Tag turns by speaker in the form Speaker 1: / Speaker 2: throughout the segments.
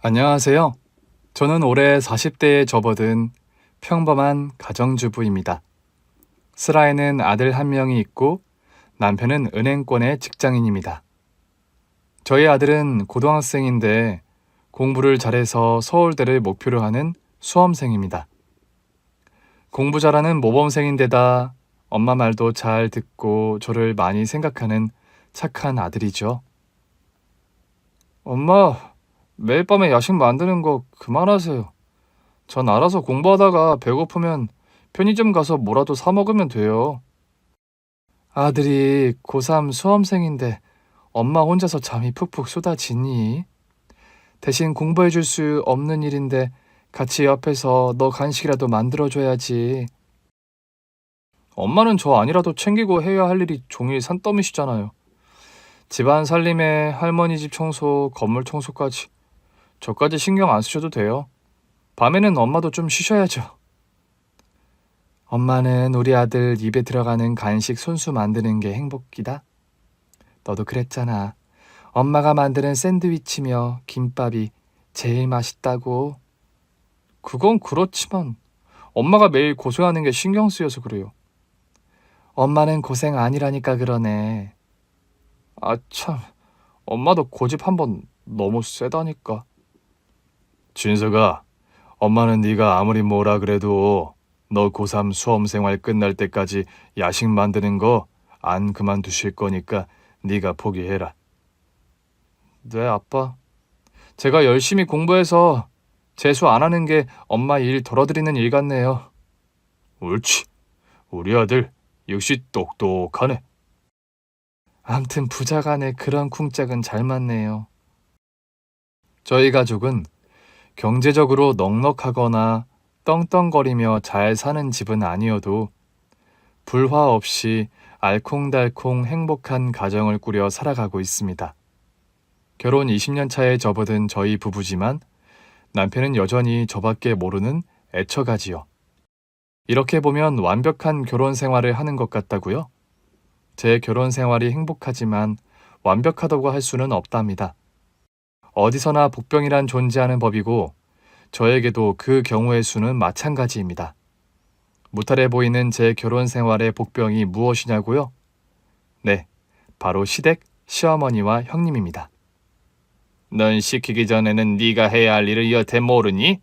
Speaker 1: 안녕하세요. 저는 올해 40대에 접어든 평범한 가정주부입니다. 슬하에는 아들 한 명이 있고 남편은 은행권의 직장인입니다. 저희 아들은 고등학생인데 공부를 잘해서 서울대를 목표로 하는 수험생입니다. 공부 잘하는 모범생인데다 엄마 말도 잘 듣고 저를 많이 생각하는 착한 아들이죠. 엄마, 매일 밤에 야식 만드는 거 그만하세요. 전 알아서 공부하다가 배고프면 편의점 가서 뭐라도 사 먹으면 돼요. 아들이 고3 수험생인데 엄마 혼자서 잠이 푹푹 쏟아지니? 대신 공부해 줄 수 없는 일인데 같이 옆에서 너 간식이라도 만들어줘야지. 엄마는 저 아니라도 챙기고 해야 할 일이 종일 산더미시잖아요. 집안 살림에 할머니 집 청소, 건물 청소까지. 저까지 신경 안 쓰셔도 돼요. 밤에는 엄마도 좀 쉬셔야죠. 엄마는 우리 아들 입에 들어가는 간식 손수 만드는 게 행복이다. 너도 그랬잖아. 엄마가 만드는 샌드위치며 김밥이 제일 맛있다고. 그건 그렇지만 엄마가 매일 고생하는 게 신경 쓰여서 그래요. 엄마는 고생 아니라니까 그러네. 아 참, 엄마도 고집 한번 너무 세다니까. 준석아, 엄마는 네가 아무리 뭐라 그래도 너 고3 수험생활 끝날 때까지 야식 만드는 거 안 그만두실 거니까 네가 포기해라. 네, 아빠. 제가 열심히 공부해서 재수 안 하는 게 엄마 일 덜어드리는 일 같네요. 옳지. 우리 아들 역시 똑똑하네. 암튼 부자간에 그런 쿵짝은 잘 맞네요. 저희 가족은 경제적으로 넉넉하거나 떵떵거리며 잘 사는 집은 아니어도 불화 없이 알콩달콩 행복한 가정을 꾸려 살아가고 있습니다. 결혼 20년 차에 접어든 저희 부부지만 남편은 여전히 저밖에 모르는 애처가지요. 이렇게 보면 완벽한 결혼 생활을 하는 것 같다고요? 제 결혼 생활이 행복하지만 완벽하다고 할 수는 없답니다. 어디서나 복병이란 존재하는 법이고 저에게도 그 경우의 수는 마찬가지입니다. 무탈해 보이는 제 결혼 생활의 복병이 무엇이냐고요? 네, 바로 시댁 시어머니와 형님입니다. 넌 시키기 전에는 네가 해야 할 일을 여태 모르니?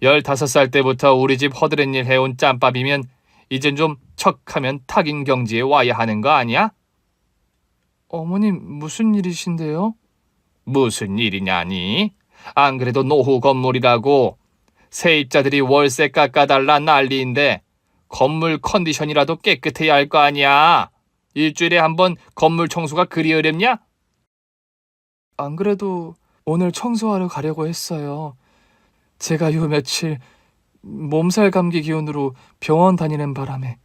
Speaker 1: 15살 때부터 우리 집 허드렛 일 해온 짬밥이면 이젠 좀 척하면 탁인 경지에 와야 하는 거 아니야? 어머님, 무슨 일이신데요? 무슨 일이냐니? 안 그래도 노후 건물이라고 세입자들이 월세 깎아달라 난리인데 건물 컨디션이라도 깨끗해야 할 거 아니야. 일주일에 한 번 건물 청소가 그리 어렵냐? 안 그래도 오늘 청소하러 가려고 했어요. 제가 요 며칠 몸살 감기 기운으로 병원 다니는 바람에.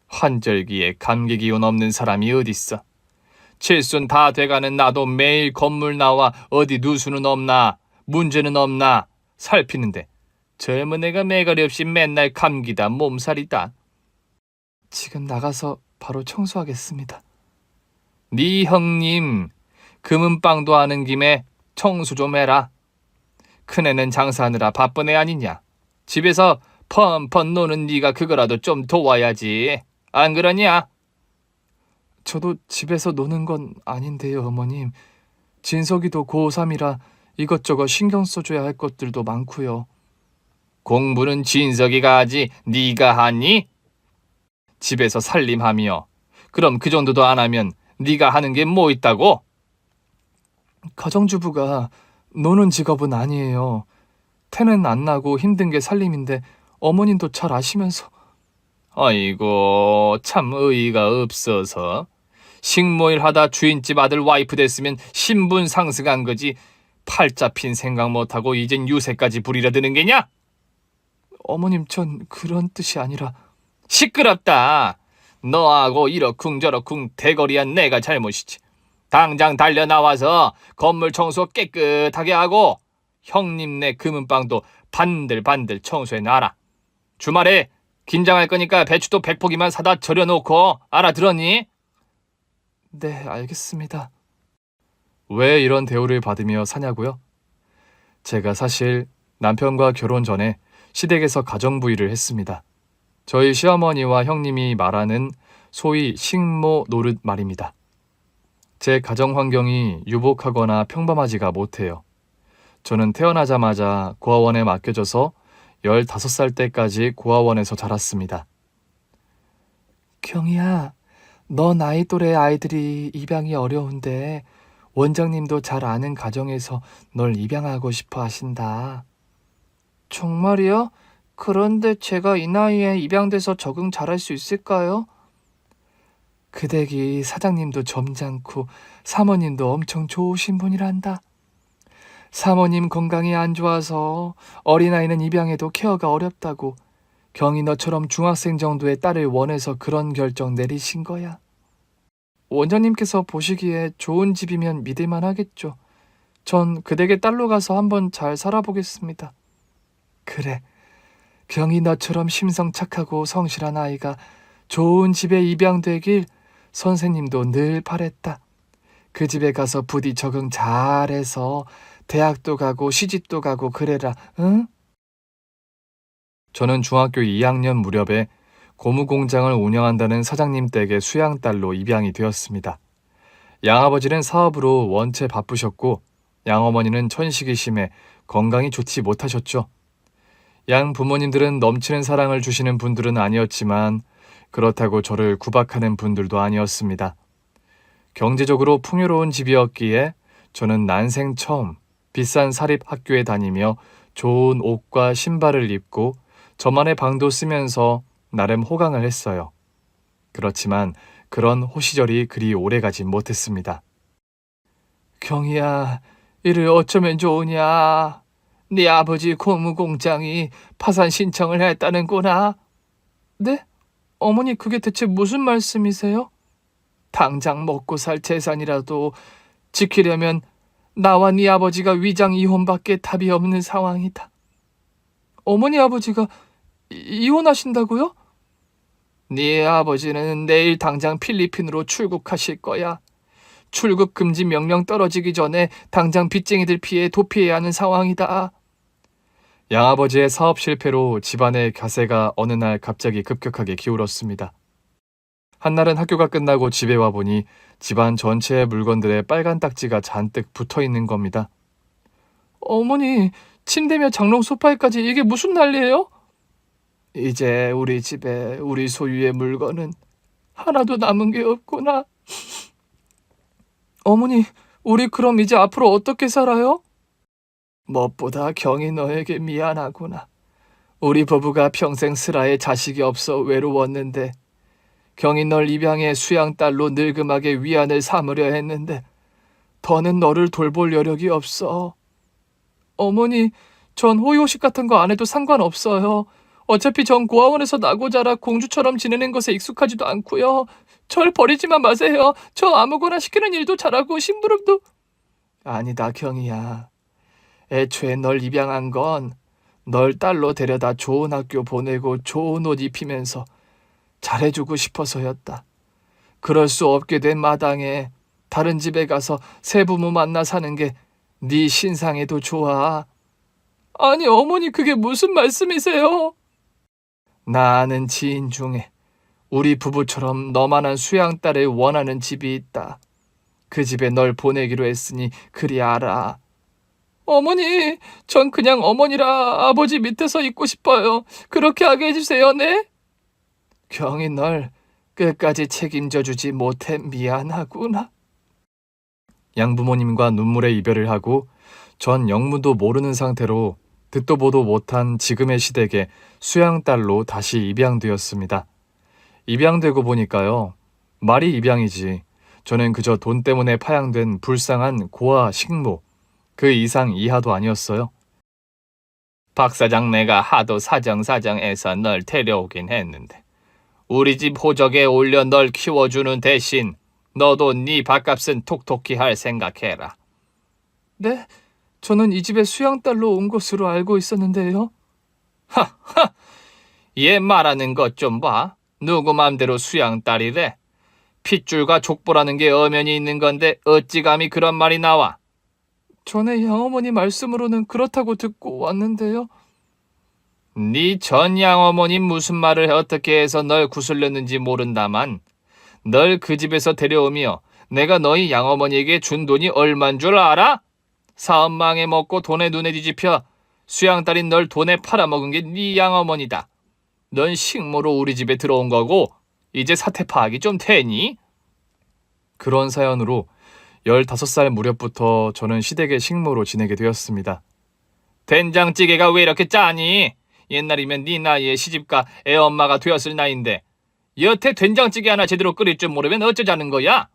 Speaker 1: 환절기에 감기 기운 없는 사람이 어딨어. 칠순 다 돼가는 나도 매일 건물 나와 어디 누수는 없나 문제는 없나 살피는데 젊은 애가 매가리 없이 맨날 감기다 몸살이다. 지금 나가서 바로 청소하겠습니다. 네 형님 금은방도 하는 김에 청소 좀 해라. 큰애는 장사하느라 바쁜 애 아니냐. 집에서 펀펀 노는 네가 그거라도 좀 도와야지. 안 그러냐? 저도 집에서 노는 건 아닌데요, 어머님. 진석이도 고3이라 이것저것 신경 써줘야 할 것들도 많고요. 공부는 진석이가 하지 네가 하니? 집에서 살림하며 그럼 그 정도도 안 하면 네가 하는 게 뭐 있다고? 가정주부가 노는 직업은 아니에요. 태는 안 나고 힘든 게 살림인데 어머님도 잘 아시면서. 아이고 참 의의가 없어서. 식모일 하다 주인집 아들 와이프 됐으면 신분 상승한 거지 팔자 핀 생각 못하고 이젠 유세까지 부리려 드는 게냐? 어머님 전 그런 뜻이 아니라. 시끄럽다. 너하고 이러쿵저러쿵 대거리한 내가 잘못이지. 당장 달려 나와서 건물 청소 깨끗하게 하고 형님네 금은방도 반들반들 청소해 놔라. 주말에 김장할 거니까 배추도 100포기만 사다 절여놓고 알아들었니? 네, 알겠습니다. 왜 이런 대우를 받으며 사냐고요? 제가 사실 남편과 결혼 전에 시댁에서 가정부일을 했습니다. 저희 시어머니와 형님이 말하는 소위 식모 노릇 말입니다. 제 가정 환경이 유복하거나 평범하지가 못해요. 저는 태어나자마자 고아원에 맡겨져서 15살 때까지 고아원에서 자랐습니다. 경희야, 너 나이 또래 아이들이 입양이 어려운데 원장님도 잘 아는 가정에서 널 입양하고 싶어 하신다. 정말이요? 그런데 제가 이 나이에 입양돼서 적응 잘할 수 있을까요? 그 댁이 사장님도 점잖고 사모님도 엄청 좋으신 분이란다. 사모님 건강이 안 좋아서 어린아이는 입양해도 케어가 어렵다고 경희 너처럼 중학생 정도의 딸을 원해서 그런 결정 내리신 거야. 원장님께서 보시기에 좋은 집이면 믿을만 하겠죠. 전 그 댁의 딸로 가서 한번 잘 살아보겠습니다. 그래, 경희 너처럼 심성 착하고 성실한 아이가 좋은 집에 입양되길 선생님도 늘 바랬다. 그 집에 가서 부디 적응 잘해서 대학도 가고 시집도 가고 그래라, 응? 저는 중학교 2학년 무렵에 고무공장을 운영한다는 사장님 댁의 수양딸로 입양이 되었습니다. 양아버지는 사업으로 원체 바쁘셨고 양어머니는 천식이 심해 건강이 좋지 못하셨죠. 양 부모님들은 넘치는 사랑을 주시는 분들은 아니었지만 그렇다고 저를 구박하는 분들도 아니었습니다. 경제적으로 풍요로운 집이었기에 저는 난생 처음 비싼 사립학교에 다니며 좋은 옷과 신발을 입고 저만의 방도 쓰면서 나름 호강을 했어요. 그렇지만 그런 호시절이 그리 오래가진 못했습니다. 경희야, 이를 어쩌면 좋으냐. 네 아버지 고무공장이 파산 신청을 했다는구나. 네? 어머니 그게 대체 무슨 말씀이세요? 당장 먹고 살 재산이라도 지키려면 나와 네 아버지가 위장 이혼밖에 답이 없는 상황이다. 어머니 아버지가 이혼하신다고요? 네 아버지는 내일 당장 필리핀으로 출국하실 거야. 출국 금지 명령 떨어지기 전에 당장 빚쟁이들 피해 도피해야 하는 상황이다. 양아버지의 사업 실패로 집안의 가세가 어느 날 갑자기 급격하게 기울었습니다. 한날은 학교가 끝나고 집에 와보니 집안 전체의 물건들에 빨간 딱지가 잔뜩 붙어있는 겁니다. 어머니, 침대며 장롱 소파에까지 이게 무슨 난리예요? 이제 우리 집에 우리 소유의 물건은 하나도 남은 게 없구나. 어머니, 우리 그럼 이제 앞으로 어떻게 살아요? 무엇보다 경이 너에게 미안하구나. 우리 부부가 평생 슬하에 자식이 없어 외로웠는데 경이 널 입양해 수양딸로 늙음하게 위안을 삼으려 했는데 더는 너를 돌볼 여력이 없어. 어머니, 전 호의호식 같은 거 안 해도 상관없어요. 어차피 전 고아원에서 나고 자라 공주처럼 지내는 것에 익숙하지도 않고요. 절 버리지만 마세요. 저 아무거나 시키는 일도 잘하고 심부름도... 아니다, 경이야. 애초에 널 입양한 건 널 딸로 데려다 좋은 학교 보내고 좋은 옷 입히면서 잘해주고 싶어서였다. 그럴 수 없게 된 마당에 다른 집에 가서 새 부모 만나 사는 게 네 신상에도 좋아. 아니 어머니 그게 무슨 말씀이세요? 나 아는 지인 중에 우리 부부처럼 너만한 수양딸을 원하는 집이 있다. 그 집에 널 보내기로 했으니 그리 알아. 어머니, 전 그냥 어머니라 아버지 밑에서 있고 싶어요. 그렇게 하게 해주세요, 네? 경이 널 끝까지 책임져 주지 못해 미안하구나. 양부모님과 눈물의 이별을 하고 전 영문도 모르는 상태로 듣도 보도 못한 지금의 시댁에 수양딸로 다시 입양되었습니다. 입양되고 보니까요. 말이 입양이지. 저는 그저 돈 때문에 파양된 불쌍한 고아 식모. 그 이상 이하도 아니었어요. 박 사장 내가 하도 사정사정해서 널 데려오긴 했는데 우리 집 호적에 올려 널 키워주는 대신 너도 네 밥값은 톡톡히 할 생각해라. 네? 저는 이 집에 수양딸로 온 것으로 알고 있었는데요. 하하! 얘 말하는 것 좀 봐. 누구 맘대로 수양딸이래. 핏줄과 족보라는 게 엄연히 있는 건데 어찌 감히 그런 말이 나와. 전에 양어머니 말씀으로는 그렇다고 듣고 왔는데요. 네 전 양어머니 무슨 말을 어떻게 해서 널 구슬렸는지 모른다만 널 그 집에서 데려오며 내가 너희 양어머니에게 준 돈이 얼만 줄 알아? 사업 망해먹고 돈에 눈에 뒤집혀 수양딸인 널 돈에 팔아먹은 게 네 양어머니다. 넌 식모로 우리 집에 들어온 거고 이제 사태 파악이 좀 되니? 그런 사연으로 15살 무렵부터 저는 시댁의 식모로 지내게 되었습니다. 된장찌개가 왜 이렇게 짜니? 옛날이면 네 나이에 시집가 애엄마가 되었을 나이인데 여태 된장찌개 하나 제대로 끓일 줄 모르면 어쩌자는 거야?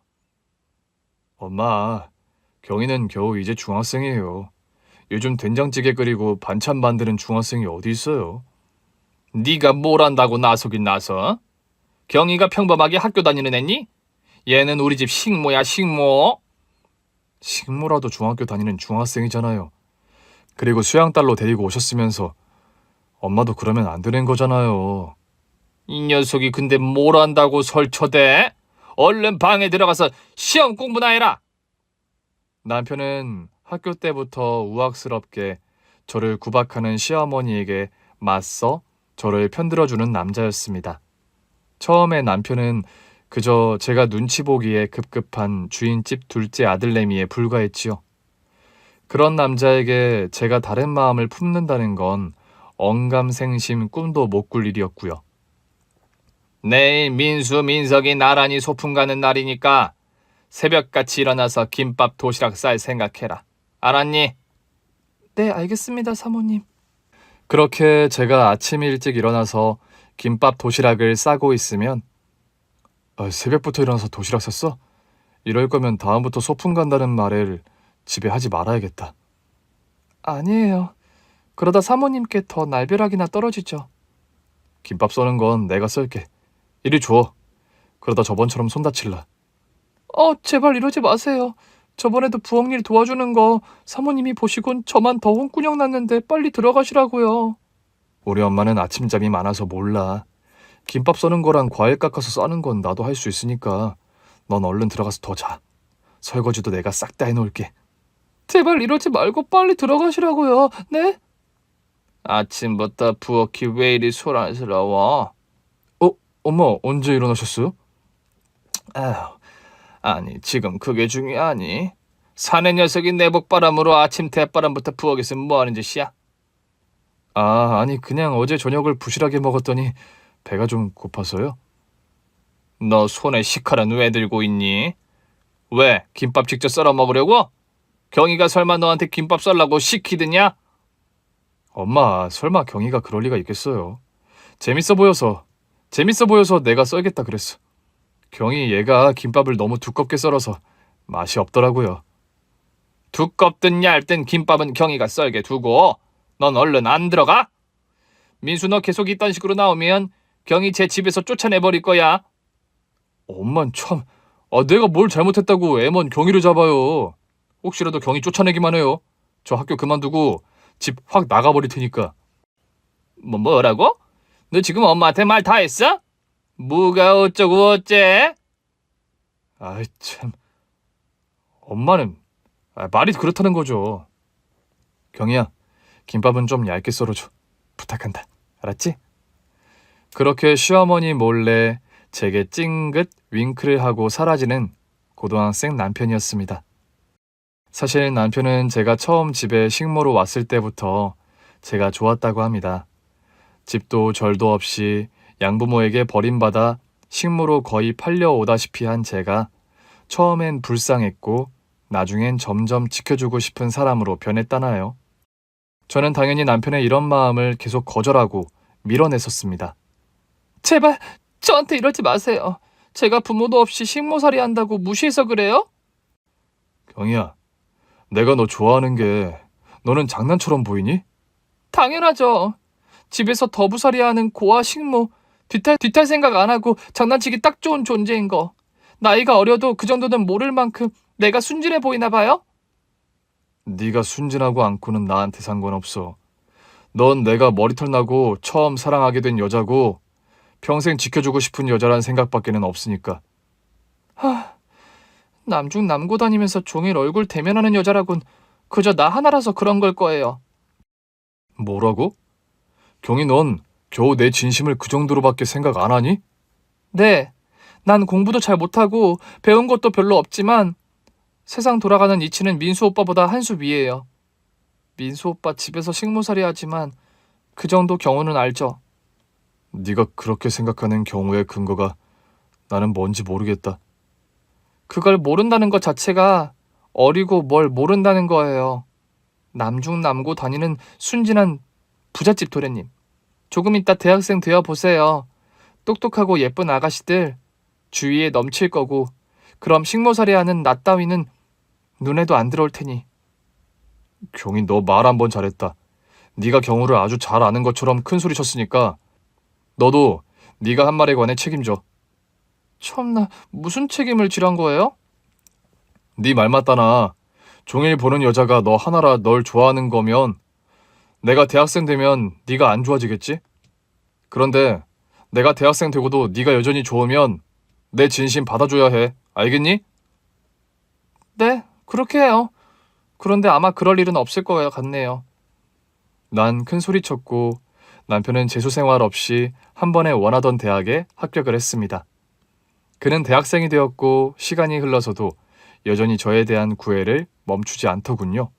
Speaker 1: 엄마, 경이는 겨우 이제 중학생이에요. 요즘 된장찌개 끓이고 반찬 만드는 중학생이 어디 있어요? 네가 뭘 안다고 나서긴 나서? 경이가 평범하게 학교 다니는 애니? 얘는 우리 집 식모야, 식모. 식모라도 중학교 다니는 중학생이잖아요. 그리고 수양딸로 데리고 오셨으면서 엄마도 그러면 안 되는 거잖아요. 이 녀석이 근데 뭘 안다고 설쳐대? 얼른 방에 들어가서 시험 공부나 해라. 남편은 학교 때부터 우악스럽게 저를 구박하는 시어머니에게 맞서 저를 편들어주는 남자였습니다. 처음에 남편은 그저 제가 눈치 보기에 급급한 주인집 둘째 아들내미에 불과했지요. 그런 남자에게 제가 다른 마음을 품는다는 건 언감생심 꿈도 못 꿀 일이었고요. 내일 민수, 민석이 나란히 소풍 가는 날이니까 새벽같이 일어나서 김밥 도시락 쌀 생각해라. 알았니? 네, 알겠습니다, 사모님. 그렇게 제가 아침 일찍 일어나서 김밥 도시락을 싸고 있으면 새벽부터 일어나서 도시락 쌌어? 이럴 거면 다음부터 소풍 간다는 말을 집에 하지 말아야겠다. 아니에요. 그러다 사모님께 더 날벼락이나 떨어지죠. 김밥 써는 건 내가 썰게. 이리 줘. 그러다 저번처럼 손 다칠라. 제발 이러지 마세요. 저번에도 부엌일 도와주는 거 사모님이 보시곤 저만 더 홍군형 났는데 빨리 들어가시라고요. 우리 엄마는 아침잠이 많아서 몰라. 김밥 써는 거랑 과일 깎아서 싸는 건 나도 할 수 있으니까 넌 얼른 들어가서 더 자. 설거지도 내가 싹 다 해놓을게. 제발 이러지 말고 빨리 들어가시라고요. 네? 아침부터 부엌이 왜 이리 소란스러워? 엄마 언제 일어나셨어요? 아니 지금 그게 중요하니? 사내 녀석이 내복바람으로 아침 대바람부터 부엌에서 뭐하는 짓이야? 아니 그냥 어제 저녁을 부실하게 먹었더니 배가 좀 고파서요. 너 손에 식칼은 왜 들고 있니? 왜? 김밥 직접 썰어 먹으려고? 경이가 설마 너한테 김밥 썰라고 시키드냐? 엄마, 설마 경이가 그럴 리가 있겠어요. 재밌어 보여서 내가 썰겠다 그랬어. 경이 얘가 김밥을 너무 두껍게 썰어서 맛이 없더라고요. 두껍든 얇든 김밥은 경이가 썰게 두고 넌 얼른 안 들어가? 민수 너 계속 이딴 식으로 나오면 경이 제 집에서 쫓아내버릴 거야. 엄만 참, 내가 뭘 잘못했다고 애먼 경이를 잡아요. 혹시라도 경이 쫓아내기만 해요. 저 학교 그만두고 집 확 나가버릴 테니까. 뭐라고? 너 지금 엄마한테 말 다 했어? 뭐가 어쩌고 어째? 아이 참, 엄마는 말이 그렇다는 거죠. 경이야, 김밥은 좀 얇게 썰어줘. 부탁한다. 알았지? 그렇게 시어머니 몰래 제게 찡긋 윙크를 하고 사라지는 고등학생 남편이었습니다. 사실 남편은 제가 처음 집에 식모로 왔을 때부터 제가 좋았다고 합니다. 집도 절도 없이 양부모에게 버림받아 식모로 거의 팔려오다시피 한 제가 처음엔 불쌍했고 나중엔 점점 지켜주고 싶은 사람으로 변했다나요. 저는 당연히 남편의 이런 마음을 계속 거절하고 밀어냈었습니다. 제발 저한테 이러지 마세요. 제가 부모도 없이 식모살이 한다고 무시해서 그래요? 경이야, 내가 너 좋아하는 게 너는 장난처럼 보이니? 당연하죠. 집에서 더부살이하는 고아 식모 뒤탈 생각 안 하고 장난치기 딱 좋은 존재인 거. 나이가 어려도 그 정도는 모를 만큼 내가 순진해 보이나 봐요? 네가 순진하고 않고는 나한테 상관없어. 넌 내가 머리털 나고 처음 사랑하게 된 여자고 평생 지켜주고 싶은 여자란 생각밖에는 없으니까. 남중 남고 다니면서 종일 얼굴 대면하는 여자라곤 그저 나 하나라서 그런 걸 거예요. 뭐라고? 경희 넌 겨우 내 진심을 그 정도로밖에 생각 안 하니? 네. 난 공부도 잘 못하고 배운 것도 별로 없지만 세상 돌아가는 이치는 민수 오빠보다 한 수 위에요. 민수 오빠 집에서 식모살이 하지만 그 정도 경우는 알죠. 네가 그렇게 생각하는 경우의 근거가 나는 뭔지 모르겠다. 그걸 모른다는 것 자체가 어리고 뭘 모른다는 거예요. 남중남고 다니는 순진한 부잣집 도련님. 조금 이따 대학생 되어 보세요. 똑똑하고 예쁜 아가씨들 주위에 넘칠 거고 그럼 식모살이하는 나 따위는 눈에도 안 들어올 테니. 경희 너 말 한 번 잘했다. 네가 경우를 아주 잘 아는 것처럼 큰 소리 쳤으니까 너도 네가 한 말에 관해 책임져. 참나 무슨 책임을 지란 거예요? 네 말 맞다나. 종일 보는 여자가 너 하나라 널 좋아하는 거면 내가 대학생 되면 네가 안 좋아지겠지? 그런데 내가 대학생 되고도 네가 여전히 좋으면 내 진심 받아줘야 해. 알겠니? 네, 그렇게 해요. 그런데 아마 그럴 일은 없을 것 같네요. 난 큰 소리 쳤고 남편은 재수 생활 없이 한 번에 원하던 대학에 합격을 했습니다. 그는 대학생이 되었고 시간이 흘러서도 여전히 저에 대한 구애를 멈추지 않더군요.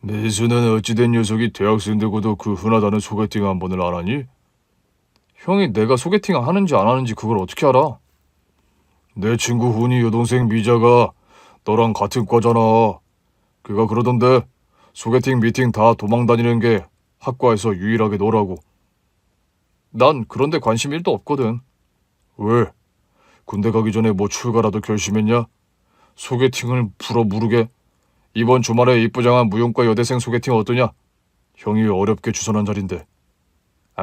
Speaker 1: 매수는 어찌된 녀석이 대학생 되고도 그 흔하다는 소개팅 한 번을 안 하니? 형이 내가 소개팅 하는지 안 하는지 그걸 어떻게 알아? 내 친구 훈이 여동생 미자가 너랑 같은 과잖아. 걔가 그러던데 소개팅 미팅 다 도망다니는 게 학과에서 유일하게 너라고. 난 그런데 관심 1도 없거든. 왜? 군대 가기 전에 뭐 출가라도 결심했냐? 소개팅을 불어 무르게. 이번 주말에 이쁘장한 무용과 여대생 소개팅 어떠냐? 형이 어렵게 주선한 자리인데.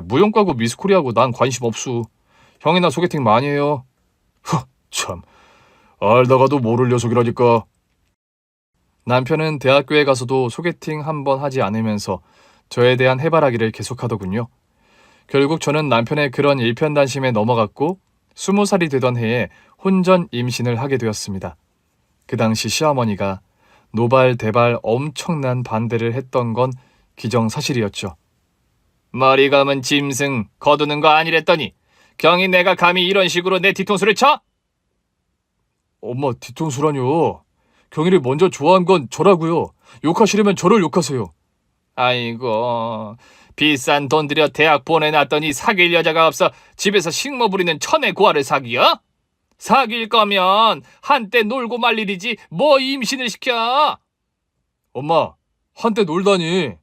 Speaker 1: 무용과고 미스코리아고 난 관심 없수. 형이나 소개팅 많이 해요. 참, 알다가도 모를 녀석이라니까. 남편은 대학교에 가서도 소개팅 한 번 하지 않으면서 저에 대한 해바라기를 계속하더군요. 결국 저는 남편의 그런 일편단심에 넘어갔고 20살이 되던 해에 혼전 임신을 하게 되었습니다. 그 당시 시어머니가 노발대발 엄청난 반대를 했던 건 기정사실이었죠. 머리 감은 짐승 거두는 거 아니랬더니 경이 내가 감히 이런 식으로 내 뒤통수를 쳐? 엄마 뒤통수라뇨. 경희를 먼저 좋아한 건 저라고요. 욕하시려면 저를 욕하세요. 아이고 비싼 돈 들여 대학 보내놨더니 사귈 여자가 없어 집에서 식모 부리는 천의 고아를 사귀어? 사귈 거면 한때 놀고 말 일이지 뭐 임신을 시켜? 엄마 한때 놀다니.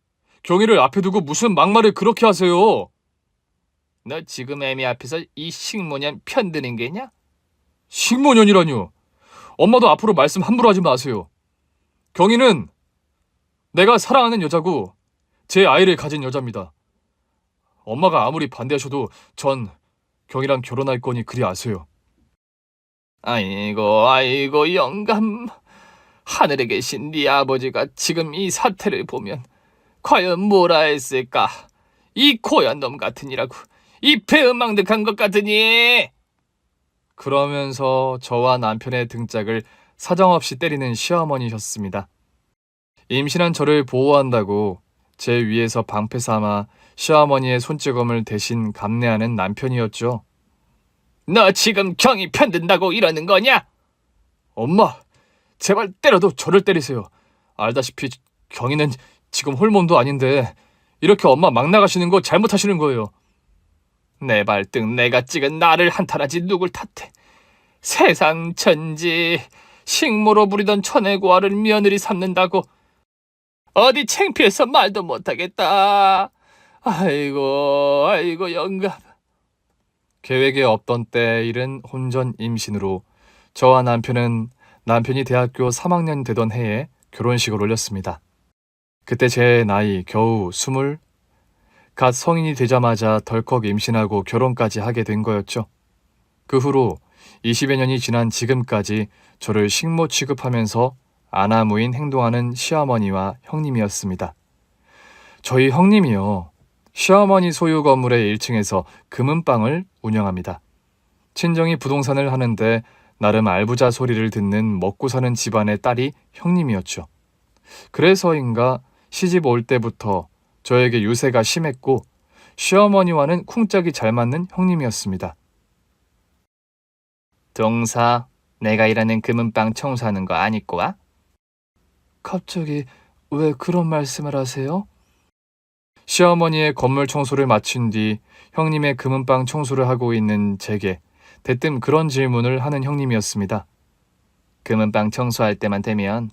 Speaker 1: 경희를 앞에 두고 무슨 막말을 그렇게 하세요? 너 지금 애미 앞에서 이 식모년 편드는 게냐? 식모년이라뇨. 엄마도 앞으로 말씀 함부로 하지 마세요. 경희는 내가 사랑하는 여자고 제 아이를 가진 여자입니다. 엄마가 아무리 반대하셔도 전 경희랑 결혼할 거니 그리 아세요. 아이고 영감. 하늘에 계신 네 아버지가 지금 이 사태를 보면 과연 뭐라 했을까? 이 고얀 놈 같으니라고. 이 배은망덕한 것 같으니. 그러면서 저와 남편의 등짝을 사정없이 때리는 시어머니셨습니다. 임신한 저를 보호한다고 제 위에서 방패 삼아 시어머니의 손찌검을 대신 감내하는 남편이었죠. 너 지금 경이 편든다고 이러는 거냐? 엄마, 제발 때려도 저를 때리세요. 알다시피 경이는 지금 홀몸도 아닌데 이렇게 엄마 막 나가시는 거 잘못하시는 거예요. 내 발등 내가 찍은 나를 한탄하지 누굴 탓해. 세상 천지 식모로 부리던 천혜고아를 며느리 삼는다고 어디 창피해서 말도 못하겠다. 아이고 영감. 계획에 없던 때에 이른 혼전 임신으로 저와 남편은 남편이 대학교 3학년 되던 해에 결혼식을 올렸습니다. 그때 제 나이 겨우 20, 갓 성인이 되자마자 덜컥 임신하고 결혼까지 하게 된 거였죠. 그 후로 20여 년이 지난 지금까지 저를 식모 취급하면서 아나무인 행동하는 시어머니와 형님이었습니다. 저희 형님이요. 시어머니 소유 건물의 1층에서 금은방을 운영합니다. 친정이 부동산을 하는데 나름 알부자 소리를 듣는 먹고 사는 집안의 딸이 형님이었죠. 그래서인가 시집 올 때부터 저에게 유세가 심했고 시어머니와는 쿵짝이 잘 맞는 형님이었습니다. 동서, 내가 일하는 금은방 청소하는 거 안 입고 와? 갑자기 왜 그런 말씀을 하세요? 시어머니의 건물 청소를 마친 뒤 형님의 금은방 청소를 하고 있는 제게 대뜸 그런 질문을 하는 형님이었습니다. 금은방 청소할 때만 되면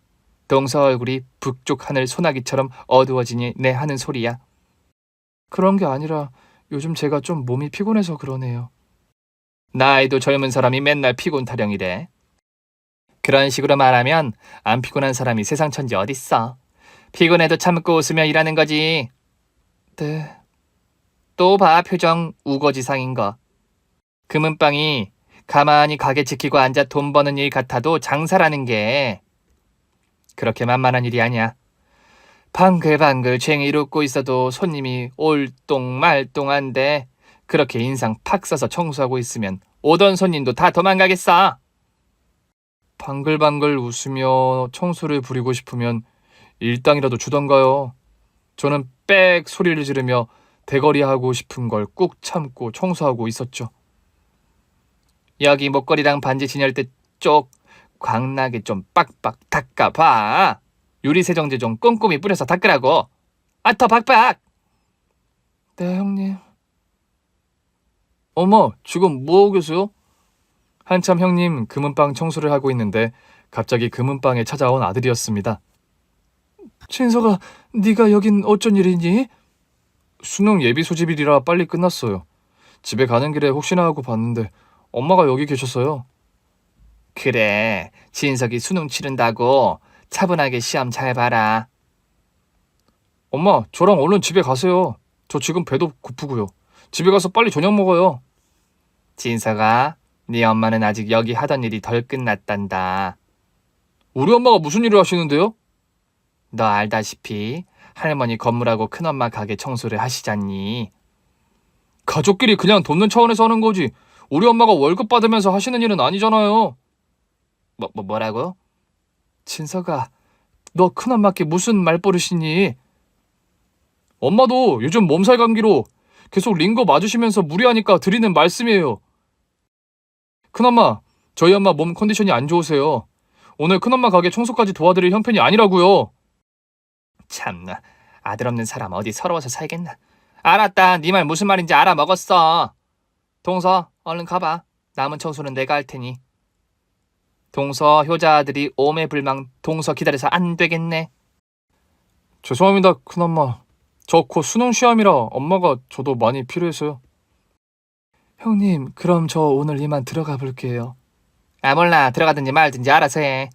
Speaker 1: 동서 얼굴이 북쪽 하늘 소나기처럼 어두워지니 내 하는 소리야. 그런 게 아니라 요즘 제가 좀 몸이 피곤해서 그러네요. 나이도 젊은 사람이 맨날 피곤 타령이래. 그런 식으로 말하면 안 피곤한 사람이 세상 천지 어딨어. 피곤해도 참고 웃으며 일하는 거지. 네. 또 봐, 표정 우거지상인 거. 금은방이 가만히 가게 지키고 앉아 돈 버는 일 같아도 장사라는 게 그렇게 만만한 일이 아니야. 방글방글 쟁이 웃고 있어도 손님이 올똥말똥한데 그렇게 인상 팍 써서 청소하고 있으면 오던 손님도 다 도망가겠어. 방글방글 웃으며 청소를 부리고 싶으면 일당이라도 주던가요. 저는 빽 소리를 지르며 대거리하고 싶은 걸 꾹 참고 청소하고 있었죠. 여기 목걸이랑 반지 진열 때 쪽 광나게 좀 빡빡 닦아봐. 유리세정제 좀 꼼꼼히 뿌려서 닦으라고. 아, 더 박박. 네, 형님. 어머, 지금 뭐하고 계세요? 한참 형님 금은방 청소를 하고 있는데 갑자기 금은방에 찾아온 아들이었습니다. 진서가 네가 여긴 어쩐 일이니? 수능 예비 소집일이라 빨리 끝났어요. 집에 가는 길에 혹시나 하고 봤는데 엄마가 여기 계셨어요. 그래, 진석이 수능 치른다고 차분하게 시험 잘 봐라. 엄마, 저랑 얼른 집에 가세요. 저 지금 배도 고프고요. 집에 가서 빨리 저녁 먹어요. 진석아, 네 엄마는 아직 여기 하던 일이 덜 끝났단다. 우리 엄마가 무슨 일을 하시는데요? 너 알다시피 할머니 건물하고 큰엄마 가게 청소를 하시잖니. 가족끼리 그냥 돕는 차원에서 하는 거지. 우리 엄마가 월급 받으면서 하시는 일은 아니잖아요. 뭐라고? 진서가, 너 큰엄마께 무슨 말버릇이니? 엄마도 요즘 몸살 감기로 계속 링거 맞으시면서 무리하니까 드리는 말씀이에요. 큰엄마, 저희 엄마 몸 컨디션이 안 좋으세요. 오늘 큰엄마 가게 청소까지 도와드릴 형편이 아니라고요. 참나, 아들 없는 사람 어디 서러워서 살겠나. 알았다, 네 말 무슨 말인지 알아먹었어. 동서, 얼른 가봐. 남은 청소는 내가 할 테니. 동서 효자 아들이 오매불망 동서 기다려서 안 되겠네. 죄송합니다, 큰엄마. 저 곧 수능 시험이라 엄마가 저도 많이 필요해서요. 형님, 그럼 저 오늘 이만 들어가 볼게요. 아, 몰라. 들어가든지 말든지 알아서 해.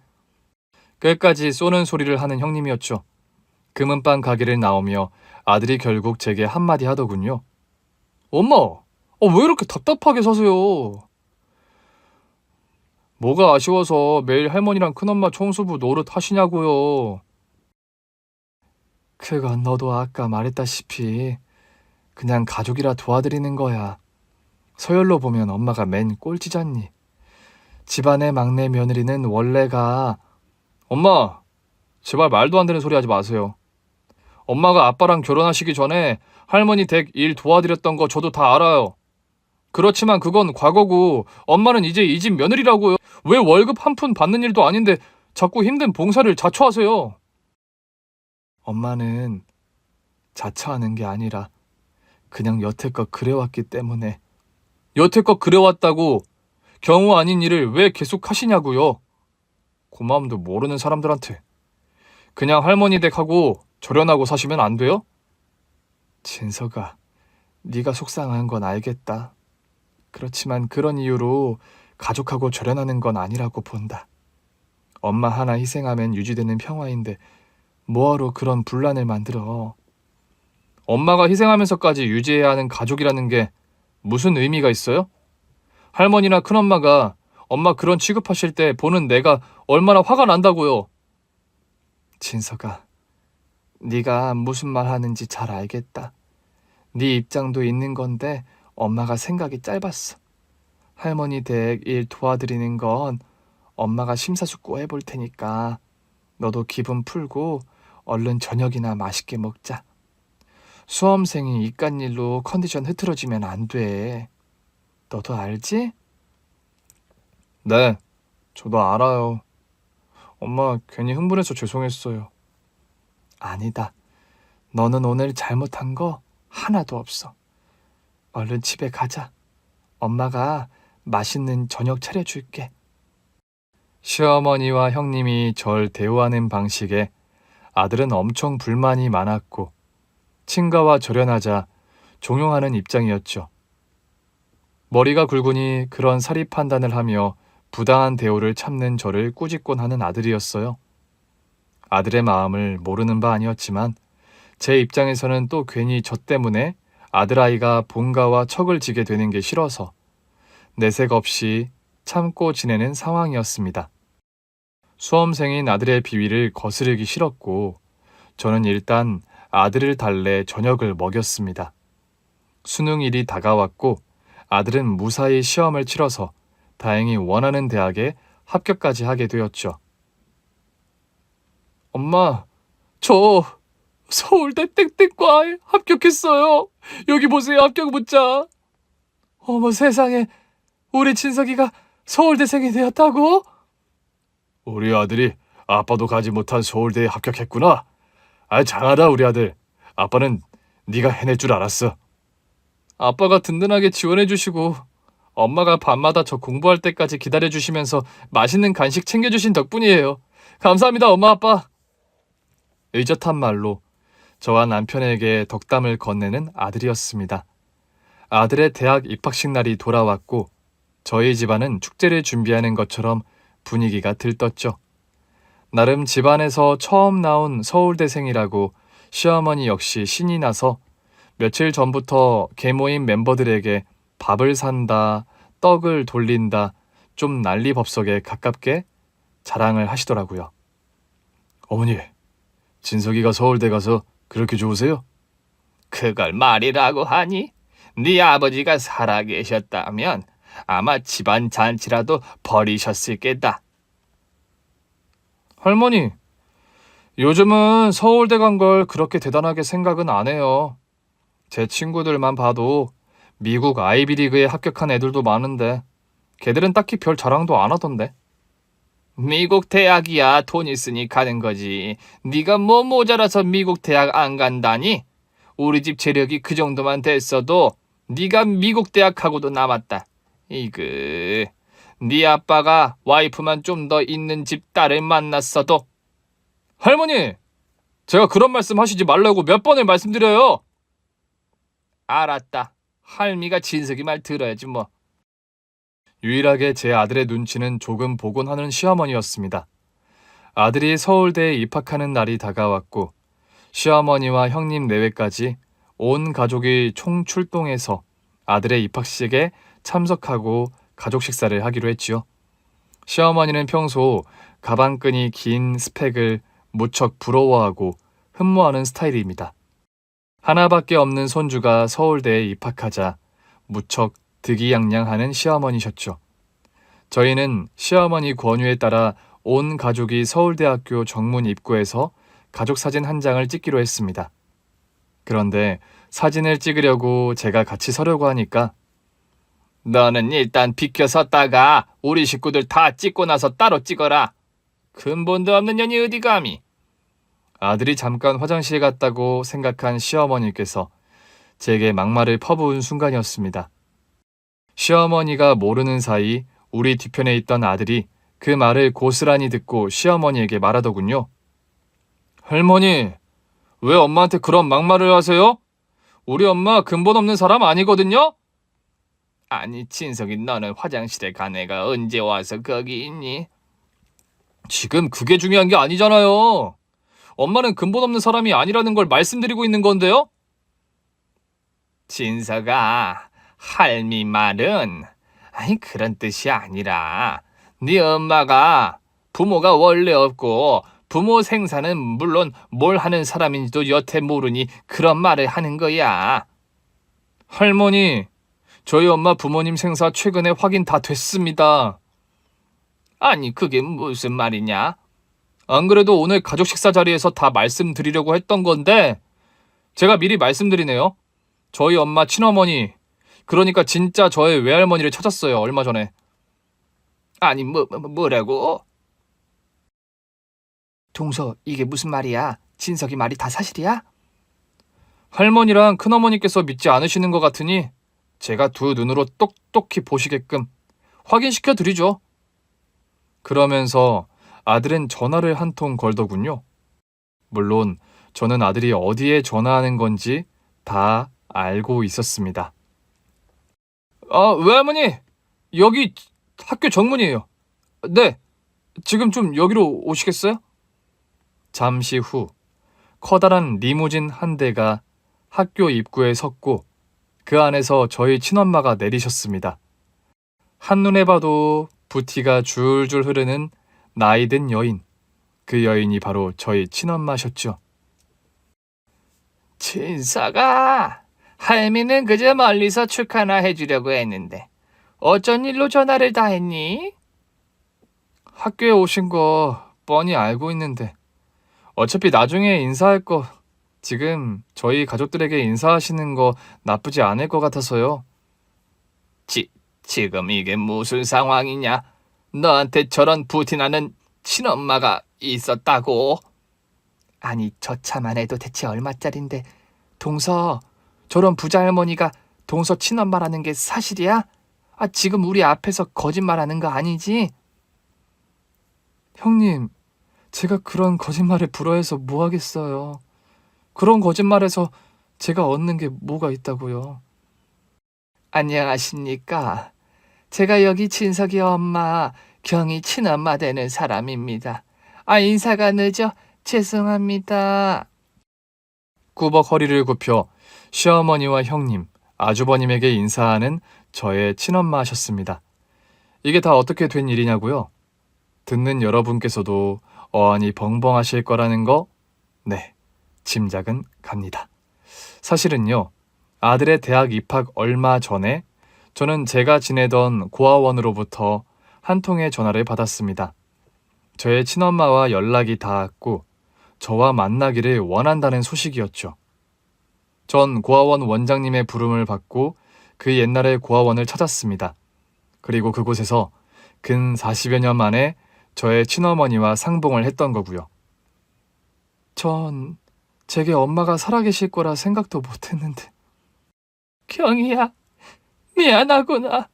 Speaker 1: 끝까지 쏘는 소리를 하는 형님이었죠. 금은방 가게를 나오며 아들이 결국 제게 한마디 하더군요. 엄마, 왜 이렇게 답답하게 사세요? 뭐가 아쉬워서 매일 할머니랑 큰엄마 청소부 노릇 하시냐고요. 그건 너도 아까 말했다시피 그냥 가족이라 도와드리는 거야. 서열로 보면 엄마가 맨 꼴찌잖니. 집안의 막내 며느리는 원래가... 엄마, 제발 말도 안 되는 소리 하지 마세요. 엄마가 아빠랑 결혼하시기 전에 할머니 댁 일 도와드렸던 거 저도 다 알아요. 그렇지만 그건 과거고 엄마는 이제 이 집 며느리라고요. 왜 월급 한 푼 받는 일도 아닌데 자꾸 힘든 봉사를 자처하세요. 엄마는 자처하는 게 아니라 그냥 여태껏 그래왔기 때문에. 여태껏 그래왔다고 경우 아닌 일을 왜 계속 하시냐고요. 고마움도 모르는 사람들한테. 그냥 할머니 댁하고 절연하고 사시면 안 돼요? 진서가, 네가 속상한 건 알겠다. 그렇지만 그런 이유로 가족하고 절연하는 건 아니라고 본다. 엄마 하나 희생하면 유지되는 평화인데 뭐하러 그런 분란을 만들어. 엄마가 희생하면서까지 유지해야 하는 가족이라는 게 무슨 의미가 있어요? 할머니나 큰엄마가 엄마 그런 취급하실 때 보는 내가 얼마나 화가 난다고요. 진서가, 네가 무슨 말 하는지 잘 알겠다. 네 입장도 있는 건데 엄마가 생각이 짧았어. 할머니 댁 일 도와드리는 건 엄마가 심사숙고해 볼 테니까 너도 기분 풀고 얼른 저녁이나 맛있게 먹자. 수험생이 이깟 일로 컨디션 흐트러지면 안 돼. 너도 알지? 네, 저도 알아요. 엄마 괜히 흥분해서 죄송했어요. 아니다. 너는 오늘 잘못한 거 하나도 없어. 얼른 집에 가자. 엄마가 맛있는 저녁 차려줄게. 시어머니와 형님이 절 대우하는 방식에 아들은 엄청 불만이 많았고 친가와 절연하자 종용하는 입장이었죠. 머리가 굵으니 그런 사리 판단을 하며 부당한 대우를 참는 저를 꾸짖곤 하는 아들이었어요. 아들의 마음을 모르는 바 아니었지만 제 입장에서는 또 괜히 저 때문에 아들아이가 본가와 척을 지게 되는 게 싫어서 내색 없이 참고 지내는 상황이었습니다. 수험생인 아들의 비위를 거스르기 싫었고 저는 일단 아들을 달래 저녁을 먹였습니다. 수능일이 다가왔고 아들은 무사히 시험을 치러서 다행히 원하는 대학에 합격까지 하게 되었죠. 엄마, 저 서울대 땡땡과에 합격했어요. 여기 보세요, 합격 문자. 어머 세상에, 우리 진석이가 서울대생이 되었다고? 우리 아들이 아빠도 가지 못한 서울대에 합격했구나. 아, 장하다 우리 아들. 아빠는 네가 해낼 줄 알았어. 아빠가 든든하게 지원해주시고 엄마가 밤마다 저 공부할 때까지 기다려주시면서 맛있는 간식 챙겨주신 덕분이에요. 감사합니다, 엄마 아빠. 의젓한 말로 저와 남편에게 덕담을 건네는 아들이었습니다. 아들의 대학 입학식 날이 돌아왔고 저희 집안은 축제를 준비하는 것처럼 분위기가 들떴죠. 나름 집안에서 처음 나온 서울대생이라고 시어머니 역시 신이 나서 며칠 전부터 계모임 멤버들에게 밥을 산다, 떡을 돌린다, 좀 난리법석에 가깝게 자랑을 하시더라고요. 어머니, 진석이가 서울대 가서 그렇게 좋으세요? 그걸 말이라고 하니? 네 아버지가 살아계셨다면 아마 집안 잔치라도 벌이셨을 게다. 할머니, 요즘은 서울대 간 걸 그렇게 대단하게 생각은 안 해요. 제 친구들만 봐도 미국 아이비리그에 합격한 애들도 많은데 걔들은 딱히 별 자랑도 안 하던데. 미국 대학이야 돈 있으니 가는 거지. 네가 뭐 모자라서 미국 대학 안 간다니? 우리 집 재력이 그 정도만 됐어도 네가 미국 대학하고도 남았다. 이그, 네 아빠가 와이프만 좀 더 있는 집 딸을 만났어도. 할머니, 제가 그런 말씀 하시지 말라고 몇 번을 말씀드려요. 알았다. 할미가 진석이 말 들어야지 뭐. 유일하게 제 아들의 눈치는 조금 보곤 하는 시어머니였습니다. 아들이 서울대에 입학하는 날이 다가왔고 시어머니와 형님 내외까지 온 가족이 총출동해서 아들의 입학식에 참석하고 가족 식사를 하기로 했지요. 시어머니는 평소 가방끈이 긴 스펙을 무척 부러워하고 흠모하는 스타일입니다. 하나밖에 없는 손주가 서울대에 입학하자 무척 득이양양하는 시어머니셨죠. 저희는 시어머니 권유에 따라 온 가족이 서울대학교 정문 입구에서 가족사진 한 장을 찍기로 했습니다. 그런데 사진을 찍으려고 제가 같이 서려고 하니까 너는 일단 비켜 섰다가 우리 식구들 다 찍고 나서 따로 찍어라. 근본도 없는 년이 어디 감히. 아들이 잠깐 화장실 갔다고 생각한 시어머니께서 제게 막말을 퍼부은 순간이었습니다. 시어머니가 모르는 사이 우리 뒤편에 있던 아들이 그 말을 고스란히 듣고 시어머니에게 말하더군요. 할머니, 왜 엄마한테 그런 막말을 하세요? 우리 엄마 근본 없는 사람 아니거든요? 아니, 진석이 너는 화장실에 간 애가 언제 와서 거기 있니? 지금 그게 중요한 게 아니잖아요. 엄마는 근본 없는 사람이 아니라는 걸 말씀드리고 있는 건데요? 진석아, 할미 말은 아니 그런 뜻이 아니라 네 엄마가 부모가 원래 없고 부모 생사는 물론 뭘 하는 사람인지도 여태 모르니 그런 말을 하는 거야. 할머니, 저희 엄마 부모님 생사 최근에 확인 다 됐습니다. 아니 그게 무슨 말이냐? 안 그래도 오늘 가족 식사 자리에서 다 말씀드리려고 했던 건데 제가 미리 말씀드리네요. 저희 엄마 친어머니, 그러니까 진짜 저의 외할머니를 찾았어요, 얼마 전에.
Speaker 2: 아니, 뭐라고?
Speaker 1: 동서, 이게 무슨 말이야? 진석이 말이 다 사실이야? 할머니랑 큰어머니께서 믿지 않으시는 것 같으니 제가 두 눈으로 똑똑히 보시게끔 확인시켜 드리죠. 그러면서 아들은 전화를 한 통 걸더군요. 물론 저는 아들이 어디에 전화하는 건지 다 알고 있었습니다. 외할머니, 여기 학교 정문이에요. 네, 지금 좀 여기로 오시겠어요? 잠시 후 커다란 리무진 한 대가 학교 입구에 섰고 그 안에서 저희 친엄마가 내리셨습니다. 한눈에 봐도 부티가 줄줄 흐르는 나이든 여인. 그 여인이 바로 저희 친엄마셨죠.
Speaker 2: 진서가, 할미는 그저 멀리서 축하나 해주려고 했는데 어쩐 일로 전화를 다 했니?
Speaker 1: 학교에 오신 거 뻔히 알고 있는데 어차피 나중에 인사할 거 지금 저희 가족들에게 인사하시는 거 나쁘지 않을 것 같아서요.
Speaker 2: 지금 이게 무슨 상황이냐? 너한테 저런 부티나는 친엄마가 있었다고?
Speaker 1: 아니, 저 차만 해도 대체 얼마짜린데 동서, 저런 부자 할머니가 동서 친엄마라는 게 사실이야? 지금 우리 앞에서 거짓말하는 거 아니지? 형님, 제가 그런 거짓말을 불허해서 뭐 하겠어요. 그런 거짓말에서 제가 얻는 게 뭐가 있다고요.
Speaker 2: 안녕하십니까? 제가 여기 진석이 엄마, 경이 친엄마 되는 사람입니다. 인사가 늦어 죄송합니다.
Speaker 1: 꾸벅 허리를 굽혀 시어머니와 형님, 아주버님에게 인사하는 저의 친엄마셨습니다. 이게 다 어떻게 된 일이냐고요? 듣는 여러분께서도 어안이 벙벙하실 거라는 거, 네, 짐작은 갑니다. 사실은요, 아들의 대학 입학 얼마 전에 저는 제가 지내던 고아원으로부터 한 통의 전화를 받았습니다. 저의 친엄마와 연락이 닿았고 저와 만나기를 원한다는 소식이었죠. 전 고아원 원장님의 부름을 받고 그 옛날의 고아원을 찾았습니다. 그리고 그곳에서 근 40여 년 만에 저의 친어머니와 상봉을 했던 거고요. 전 제게 엄마가 살아계실 거라 생각도 못했는데.
Speaker 2: 경이야, 미안하구나.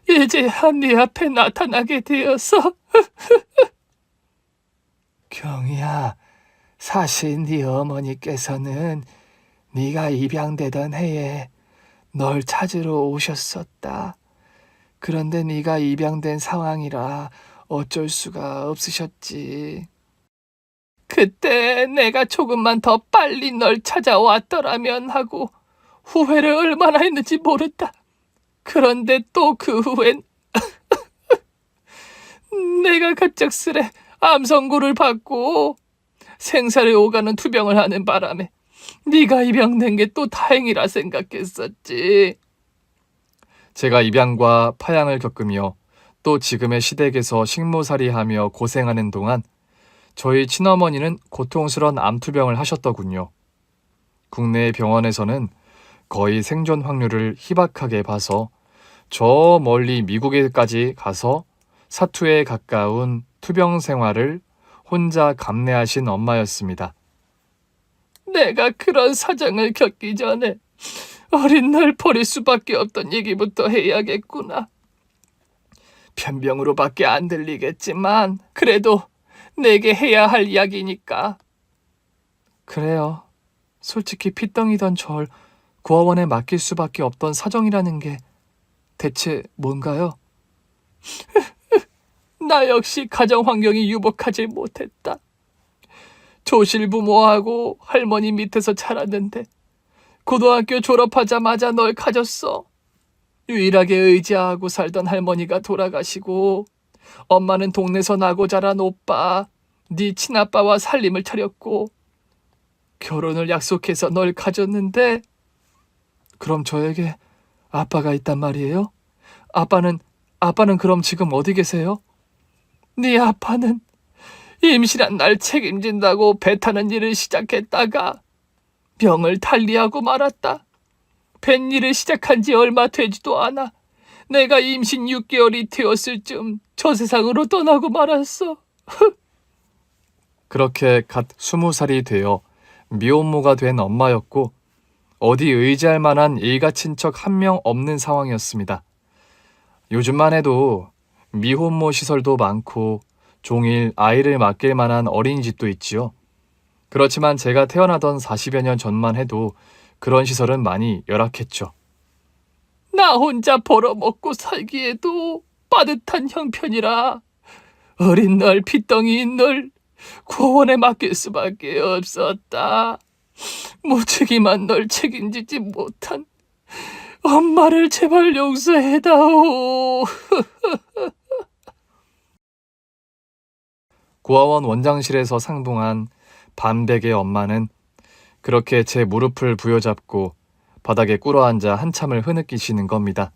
Speaker 2: 이제야 네 앞에 나타나게 되어서.
Speaker 1: 경이야, 사실 네 어머니께서는 네가 입양되던 해에 널 찾으러 오셨었다. 그런데 네가 입양된 상황이라 어쩔 수가 없으셨지.
Speaker 2: 그때 내가 조금만 더 빨리 널 찾아왔더라면 하고 후회를 얼마나 했는지 모른다. 그런데 또 그 후엔 내가 갑작스레 암 선고를 받고 생사를 오가는 투병을 하는 바람에 네가 입양된 게 또 다행이라 생각했었지.
Speaker 1: 제가 입양과 파양을 겪으며 또 지금의 시댁에서 식모살이하며 고생하는 동안 저희 친어머니는 고통스러운 암투병을 하셨더군요. 국내 병원에서는 거의 생존 확률을 희박하게 봐서 저 멀리 미국에까지 가서 사투에 가까운 투병 생활을 혼자 감내하신 엄마였습니다.
Speaker 2: 내가 그런 사정을 겪기 전에 어린 날 버릴 수밖에 없던 얘기부터 해야겠구나. 편병으로밖에 안 들리겠지만 그래도 내게 해야 할 이야기니까.
Speaker 1: 그래요. 솔직히 핏덩이던 절 고아원에 맡길 수밖에 없던 사정이라는 게 대체 뭔가요?
Speaker 2: 나 역시 가정 환경이 유복하지 못했다. 조실부모하고 할머니 밑에서 자랐는데 고등학교 졸업하자마자 널 가졌어. 유일하게 의지하고 살던 할머니가 돌아가시고 엄마는 동네에서 나고 자란 오빠, 네 친아빠와 살림을 차렸고 결혼을 약속해서 널 가졌는데.
Speaker 1: 그럼 저에게 아빠가 있단 말이에요? 아빠는 그럼 지금 어디 계세요?
Speaker 2: 네 아빠는 임신한 날 책임진다고 배 타는 일을 시작했다가 병을 달리하고 말았다. 뱃일을 시작한 지 얼마 되지도 않아 내가 임신 6개월이 되었을 즈음 저 세상으로 떠나고 말았어.
Speaker 1: 그렇게 갓 20살이 되어 미혼모가 된 엄마였고 어디 의지할 만한 일가 친척 한 명 없는 상황이었습니다. 요즘만 해도 미혼모 시설도 많고 종일 아이를 맡길 만한 어린이집도 있지요. 그렇지만 제가 태어나던 40여 년 전만 해도 그런 시설은 많이 열악했죠.
Speaker 2: 나 혼자 벌어먹고 살기에도 빠듯한 형편이라 어린 널 핏덩이인 널 고원에 맡길 수밖에 없었다. 무책임한 널 책임지지 못한 엄마를 제발 용서해다오.
Speaker 1: 고아원 원장실에서 상봉한 반백의 엄마는 그렇게 제 무릎을 부여잡고 바닥에 꿇어앉아 한참을 흐느끼시는 겁니다.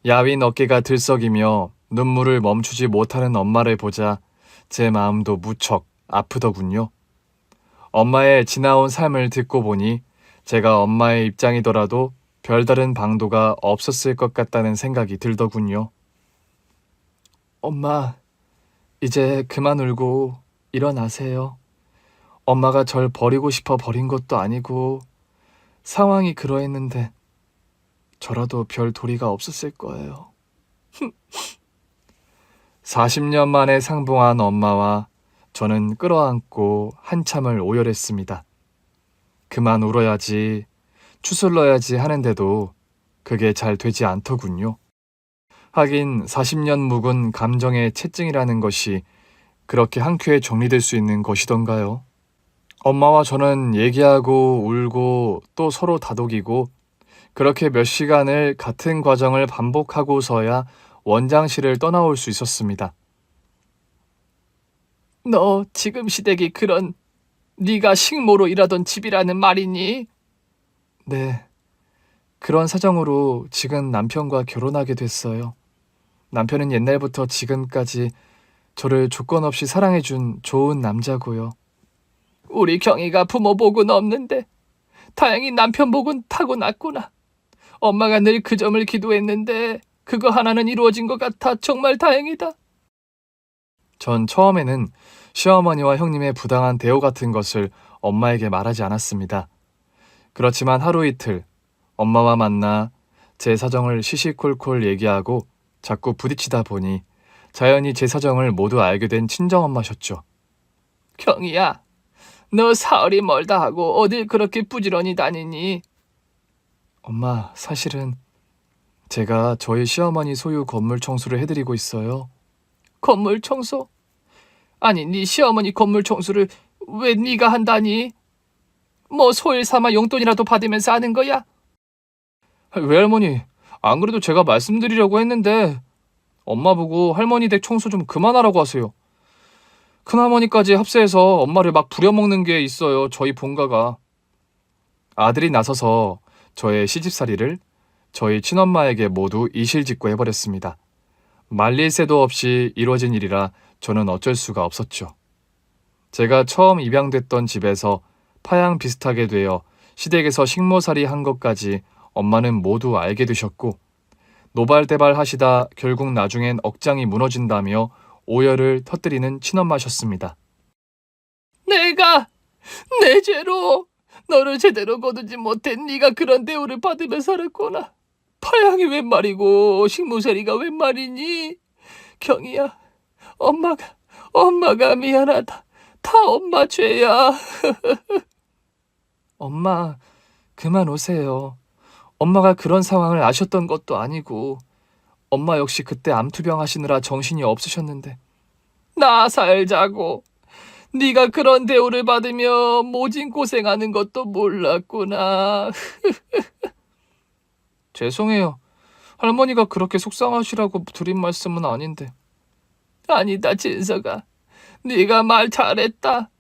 Speaker 1: 야윈 어깨가 들썩이며 눈물을 멈추지 못하는 엄마를 보자 제 마음도 무척 아프더군요. 엄마의 지나온 삶을 듣고 보니 제가 엄마의 입장이더라도 별다른 방도가 없었을 것 같다는 생각이 들더군요. 엄마, 이제 그만 울고 일어나세요. 엄마가 절 버리고 싶어 버린 것도 아니고 상황이 그러했는데 저라도 별 도리가 없었을 거예요. 40년 만에 상봉한 엄마와 저는 끌어안고 한참을 오열했습니다. 그만 울어야지, 추슬러야지 하는데도 그게 잘 되지 않더군요. 하긴 40년 묵은 감정의 채증이라는 것이 그렇게 한 큐에 정리될 수 있는 것이던가요? 엄마와 저는 얘기하고 울고 또 서로 다독이고 그렇게 몇 시간을 같은 과정을 반복하고서야 원장실을 떠나올 수 있었습니다.
Speaker 2: 너 지금 시댁이 그런 네가 식모로 일하던 집이라는 말이니?
Speaker 1: 네, 그런 사정으로 지금 남편과 결혼하게 됐어요. 남편은 옛날부터 지금까지 저를 조건 없이 사랑해준 좋은 남자고요.
Speaker 2: 우리 경이가 부모 복은 없는데 다행히 남편 복은 타고났구나. 엄마가 늘 그 점을 기도했는데 그거 하나는 이루어진 것 같아 정말 다행이다.
Speaker 1: 전 처음에는 시어머니와 형님의 부당한 대우 같은 것을 엄마에게 말하지 않았습니다. 그렇지만 하루 이틀 엄마와 만나 제 사정을 시시콜콜 얘기하고 자꾸 부딪히다 보니 자연히 제 사정을 모두 알게 된 친정엄마셨죠.
Speaker 2: 경이야, 너 사흘이 멀다 하고 어딜 그렇게 부지런히 다니니?
Speaker 1: 엄마, 사실은 제가 저희 시어머니 소유 건물 청소를 해드리고 있어요.
Speaker 2: 건물 청소? 아니, 네 시어머니 건물 청소를 왜 네가 한다니? 뭐 소일 삼아 용돈이라도 받으면서 하는 거야?
Speaker 1: 외할머니, 안 그래도 제가 말씀드리려고 했는데 엄마 보고 할머니 댁 청소 좀 그만하라고 하세요. 큰할머니까지 합세해서 엄마를 막 부려먹는 게 있어요, 저희 본가가. 아들이 나서서 저의 시집살이를 저희 친엄마에게 모두 이실직고 해버렸습니다. 말릴 새도 없이 이루어진 일이라 저는 어쩔 수가 없었죠. 제가 처음 입양됐던 집에서 파양 비슷하게 되어 시댁에서 식모살이 한 것까지 엄마는 모두 알게 되셨고 노발대발 하시다 결국 나중엔 억장이 무너진다며 오열을 터뜨리는 친엄마셨습니다.
Speaker 2: 내가 내 죄로 너를 제대로 거두지 못해 네가 그런 대우를 받으며 살았구나. 파양이 웬 말이고 식모살이가 웬 말이니? 경이야, 엄마가 미안하다. 다 엄마 죄야.
Speaker 1: 엄마, 그만 오세요. 엄마가 그런 상황을 아셨던 것도 아니고 엄마 역시 그때 암투병 하시느라 정신이 없으셨는데.
Speaker 2: 나 살자고 네가 그런 대우를 받으며 모진 고생하는 것도 몰랐구나.
Speaker 1: 죄송해요. 할머니가 그렇게 속상하시라고 드린 말씀은 아닌데.
Speaker 2: 아니다, 진서가. 네가 말 잘했다.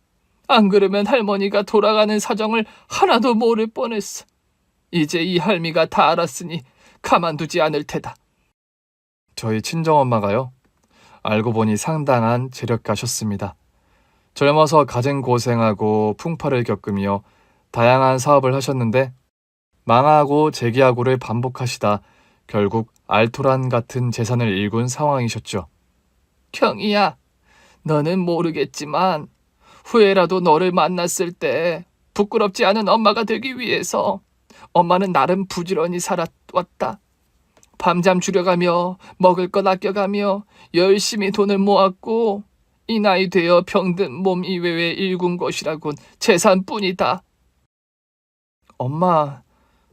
Speaker 2: 안 그러면 할머니가 돌아가는 사정을 하나도 모를 뻔했어. 이제 이 할미가 다 알았으니 가만두지 않을 테다.
Speaker 1: 저희 친정엄마가요. 알고 보니 상당한 재력가셨습니다. 젊어서 가진 고생하고 풍파를 겪으며 다양한 사업을 하셨는데 망하고 재기하고를 반복하시다 결국 알토란 같은 재산을 일군 상황이셨죠.
Speaker 2: 경희야, 너는 모르겠지만 후회라도 너를 만났을 때 부끄럽지 않은 엄마가 되기 위해서 엄마는 나름 부지런히 살아왔다. 밤잠 줄여가며 먹을 것 아껴가며 열심히 돈을 모았고 이 나이 되어 병든 몸 이외에 일군 것이라곤 재산뿐이다.
Speaker 1: 엄마,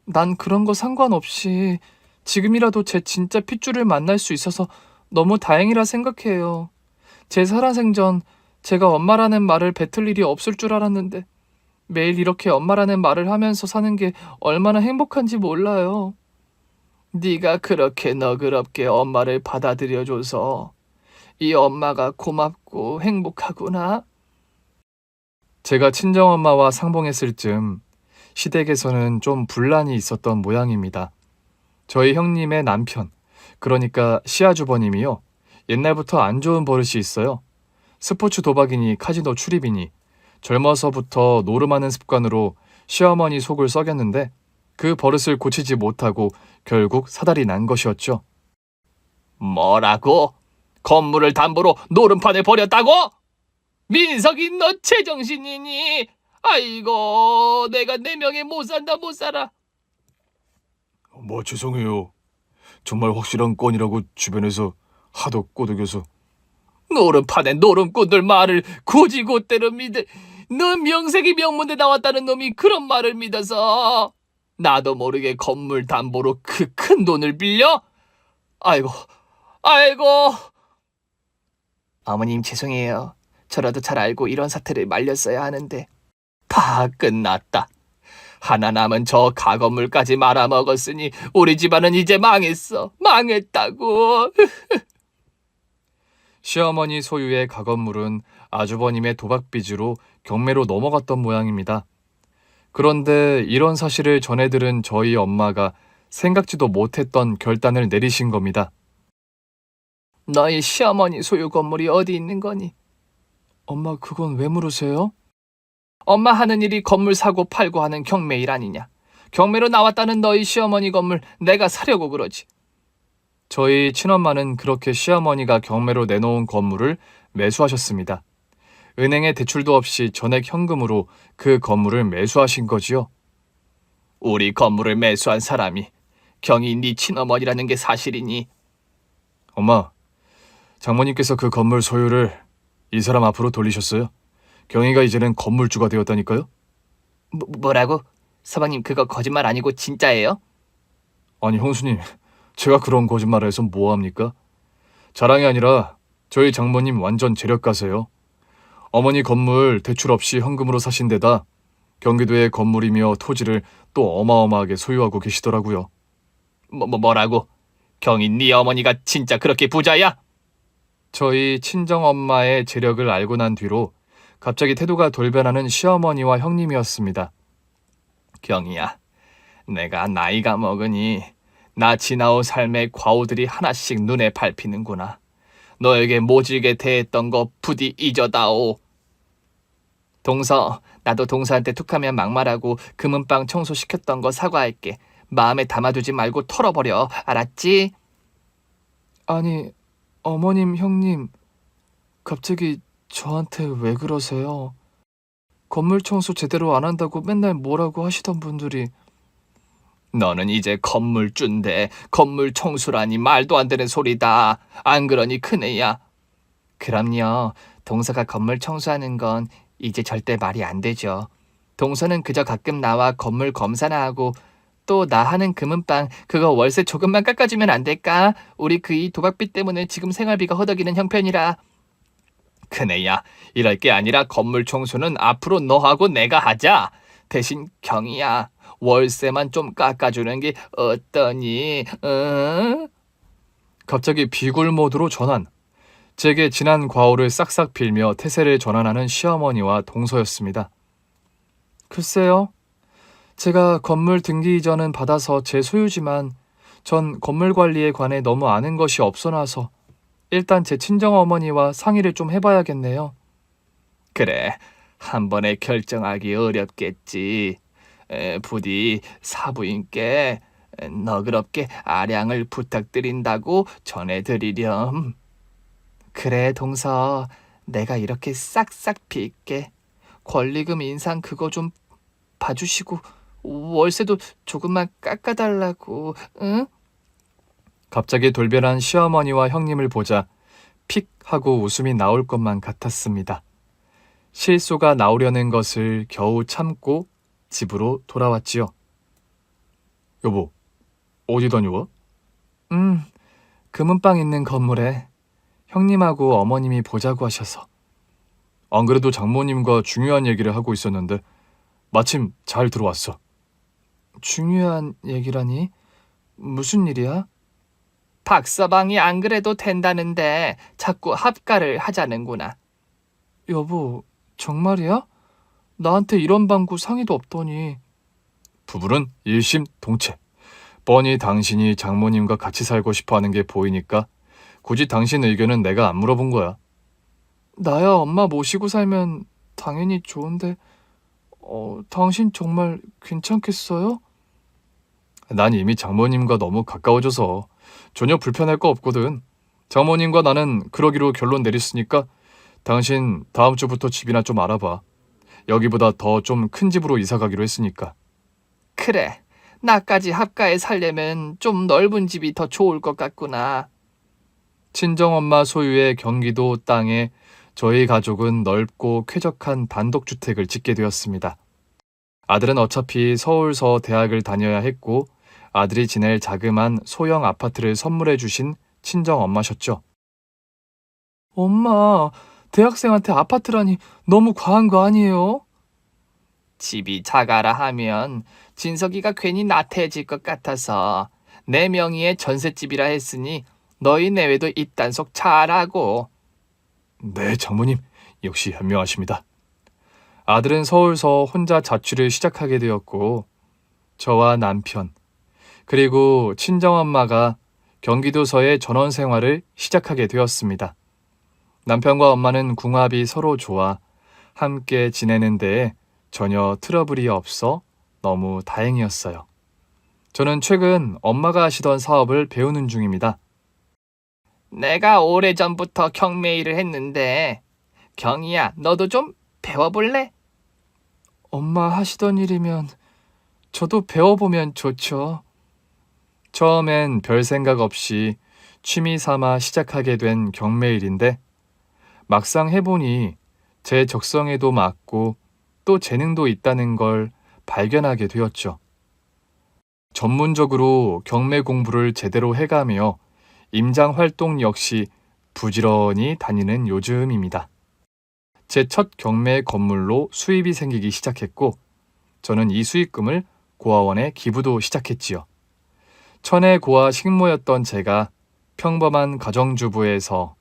Speaker 1: 난 그런 거 상관없이 지금이라도 제 진짜 핏줄을 만날 수 있어서 너무 다행이라 생각해요. 제 살아생전 제가 엄마라는 말을 뱉을 일이 없을 줄 알았는데 매일 이렇게 엄마라는 말을 하면서 사는 게 얼마나 행복한지 몰라요.
Speaker 2: 네가 그렇게 너그럽게 엄마를 받아들여줘서 이 엄마가 고맙고 행복하구나.
Speaker 1: 제가 친정엄마와 상봉했을 즈음 시댁에서는 좀 분란이 있었던 모양입니다. 저희 형님의 남편, 그러니까 시아주버님이요. 옛날부터 안 좋은 버릇이 있어요. 스포츠 도박이니 카지노 출입이니 젊어서부터 노름하는 습관으로 시어머니 속을 썩였는데 그 버릇을 고치지 못하고 결국 사달이 난 것이었죠.
Speaker 2: 뭐라고? 건물을 담보로 노름판에 버렸다고? 민석이 너 제정신이니? 아이고, 내가 내 명에 못 산다 못 살아.
Speaker 1: 죄송해요. 정말 확실한 건이라고 주변에서 하도 꼬드겨서.
Speaker 2: 노름판에 노름꾼들 말을 굳이 곧대로 믿어. 너 명색이 명문대 나왔다는 놈이 그런 말을 믿어서 나도 모르게 건물 담보로 그 큰 돈을 빌려? 아이고, 아이고. 어머님 죄송해요. 저라도 잘 알고 이런 사태를 말렸어야 하는데 다 끝났다. 하나 남은 저 가건물까지 말아먹었으니 우리 집안은 이제 망했어. 망했다고.
Speaker 1: 시어머니 소유의 가건물은 아주버님의 도박빚으로 경매로 넘어갔던 모양입니다. 그런데 이런 사실을 전해 들은 저희 엄마가 생각지도 못했던 결단을 내리신 겁니다.
Speaker 2: 너희 시어머니 소유 건물이 어디 있는 거니?
Speaker 1: 엄마, 그건 왜 물으세요?
Speaker 2: 엄마 하는 일이 건물 사고 팔고 하는 경매일 아니냐. 경매로 나왔다는 너희 시어머니 건물 내가 사려고 그러지.
Speaker 1: 저희 친엄마는 그렇게 시어머니가 경매로 내놓은 건물을 매수하셨습니다. 은행에 대출도 없이 전액 현금으로 그 건물을 매수하신 거지요.
Speaker 2: 우리 건물을 매수한 사람이 경이 네 친어머니라는 게 사실이니?
Speaker 1: 엄마, 장모님께서 그 건물 소유를 이 사람 앞으로 돌리셨어요. 경희가 이제는 건물주가 되었다니까요.
Speaker 2: 뭐라고? 서방님 그거 거짓말 아니고 진짜예요?
Speaker 1: 아니 형수님, 제가 그런 거짓말을 해서 뭐합니까? 자랑이 아니라 저희 장모님 완전 재력가세요. 어머니 건물 대출 없이 현금으로 사신 데다 경기도의 건물이며 토지를 또 어마어마하게 소유하고 계시더라고요.
Speaker 2: 뭐라고? 경이 네 어머니가 진짜 그렇게 부자야?
Speaker 1: 저희 친정엄마의 재력을 알고 난 뒤로 갑자기 태도가 돌변하는 시어머니와 형님이었습니다.
Speaker 2: 경이야, 내가 나이가 먹으니 나 지나온 삶의 과오들이 하나씩 눈에 밟히는구나. 너에게 모질게 대했던 거 부디 잊어다오. 동서, 나도 동서한테 툭하면 막말하고 금은방 청소시켰던 거 사과할게. 마음에 담아두지 말고 털어버려. 알았지?
Speaker 1: 아니, 어머님, 형님, 갑자기 저한테 왜 그러세요? 건물 청소 제대로 안 한다고 맨날 뭐라고 하시던 분들이.
Speaker 2: 너는 이제 건물주인데 건물 청소라니 말도 안 되는 소리다. 안 그러니 큰애야. 그럼요. 동서가 건물 청소하는 건 이제 절대 말이 안 되죠. 동서는 그저 가끔 나와 건물 검사나 하고 또 나 하는 금은방 그거 월세 조금만 깎아주면 안 될까? 우리 그 이 도박빚 때문에 지금 생활비가 허덕이는 형편이라. 큰애야, 이럴 게 아니라 건물 청소는 앞으로 너하고 내가 하자. 대신 경이야, 월세만 좀 깎아주는 게 어떠니? 응?
Speaker 1: 갑자기 비굴 모드로 전환. 제게 지난 과오를 싹싹 빌며 태세를 전환하는 시어머니와 동서였습니다. 글쎄요. 제가 건물 등기 이전은 받아서 제 소유지만 전 건물 관리에 관해 너무 아는 것이 없어놔서 일단 제 친정어머니와 상의를 좀 해봐야겠네요.
Speaker 2: 그래, 한 번에 결정하기 어렵겠지. 부디 사부인께 너그럽게 아량을 부탁드린다고 전해드리렴. 그래, 동서. 내가 이렇게 싹싹 빌게. 권리금 인상 그거 좀 봐주시고 월세도 조금만 깎아달라고, 응?
Speaker 1: 갑자기 돌변한 시어머니와 형님을 보자 픽 하고 웃음이 나올 것만 같았습니다. 실소가 나오려는 것을 겨우 참고 집으로 돌아왔지요. 여보, 어디 다녀와? 금은방 있는 건물에 형님하고 어머님이 보자고 하셔서. 안 그래도 장모님과 중요한 얘기를 하고 있었는데 마침 잘 들어왔어. 중요한 얘기라니? 무슨 일이야?
Speaker 2: 박서방이 안 그래도 된다는데 자꾸 합가를 하자는구나.
Speaker 1: 여보, 정말이야? 나한테 이런 방구 상의도 없더니. 부부는 일심동체. 뻔히 당신이 장모님과 같이 살고 싶어 하는 게 보이니까 굳이 당신 의견은 내가 안 물어본 거야. 나야 엄마 모시고 살면 당연히 좋은데, 당신 정말 괜찮겠어요? 난 이미 장모님과 너무 가까워져서 전혀 불편할 거 없거든. 장모님과 나는 그러기로 결론 내렸으니까 당신 다음 주부터 집이나 좀 알아봐. 여기보다 더 좀 큰 집으로 이사 가기로 했으니까.
Speaker 2: 그래, 나까지 합가에 살려면 좀 넓은 집이 더 좋을 것 같구나.
Speaker 1: 친정엄마 소유의 경기도 땅에 저희 가족은 넓고 쾌적한 단독주택을 짓게 되었습니다. 아들은 어차피 서울서 대학을 다녀야 했고 아들이 지낼 자그만 소형 아파트를 선물해 주신 친정엄마셨죠. 엄마, 대학생한테 아파트라니 너무 과한 거 아니에요?
Speaker 2: 집이 작아라 하면 진석이가 괜히 나태해질 것 같아서 내 명의의 전셋집이라 했으니 너희 내외도 입단속 잘하고.
Speaker 1: 네, 장모님, 역시 현명하십니다. 아들은 서울서 혼자 자취를 시작하게 되었고 저와 남편, 그리고 친정엄마가 경기도서의 전원 생활을 시작하게 되었습니다. 남편과 엄마는 궁합이 서로 좋아 함께 지내는 데에 전혀 트러블이 없어 너무 다행이었어요. 저는 최근 엄마가 하시던 사업을 배우는 중입니다.
Speaker 2: 내가 오래전부터 경매일을 했는데 경이야, 너도 좀 배워볼래?
Speaker 1: 엄마 하시던 일이면 저도 배워보면 좋죠. 처음엔 별 생각 없이 취미 삼아 시작하게 된 경매일인데 막상 해보니 제 적성에도 맞고 또 재능도 있다는 걸 발견하게 되었죠. 전문적으로 경매 공부를 제대로 해가며 임장 활동 역시 부지런히 다니는 요즘입니다. 제 첫 경매 건물로 수입이 생기기 시작했고 저는 이 수익금을 고아원에 기부도 시작했지요. 천의 고아 식모였던 제가 평범한 가정주부에서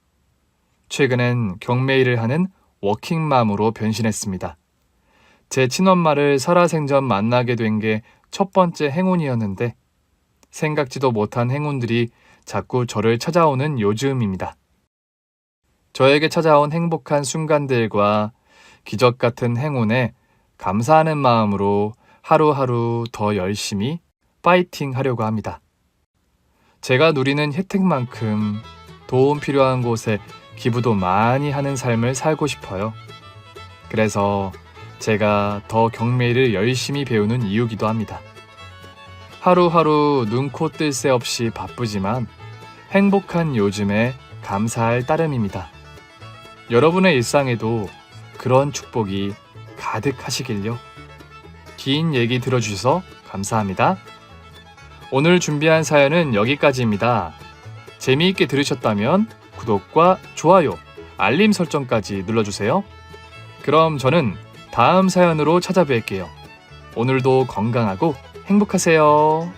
Speaker 1: 최근엔 경매일을 하는 워킹맘으로 변신했습니다. 제 친엄마를 살아생전 만나게 된 게 첫 번째 행운이었는데 생각지도 못한 행운들이 자꾸 저를 찾아오는 요즘입니다. 저에게 찾아온 행복한 순간들과 기적 같은 행운에 감사하는 마음으로 하루하루 더 열심히 파이팅 하려고 합니다. 제가 누리는 혜택만큼 도움 필요한 곳에 기부도 많이 하는 삶을 살고 싶어요. 그래서 제가 더 경매를 열심히 배우는 이유기도 합니다. 하루하루 눈코 뜰 새 없이 바쁘지만 행복한 요즘에 감사할 따름입니다. 여러분의 일상에도 그런 축복이 가득하시길요. 긴 얘기 들어주셔서 감사합니다. 오늘 준비한 사연은 여기까지입니다. 재미있게 들으셨다면 구독과 좋아요, 알림 설정까지 눌러주세요. 그럼 저는 다음 사연으로 찾아뵐게요. 오늘도 건강하고 행복하세요.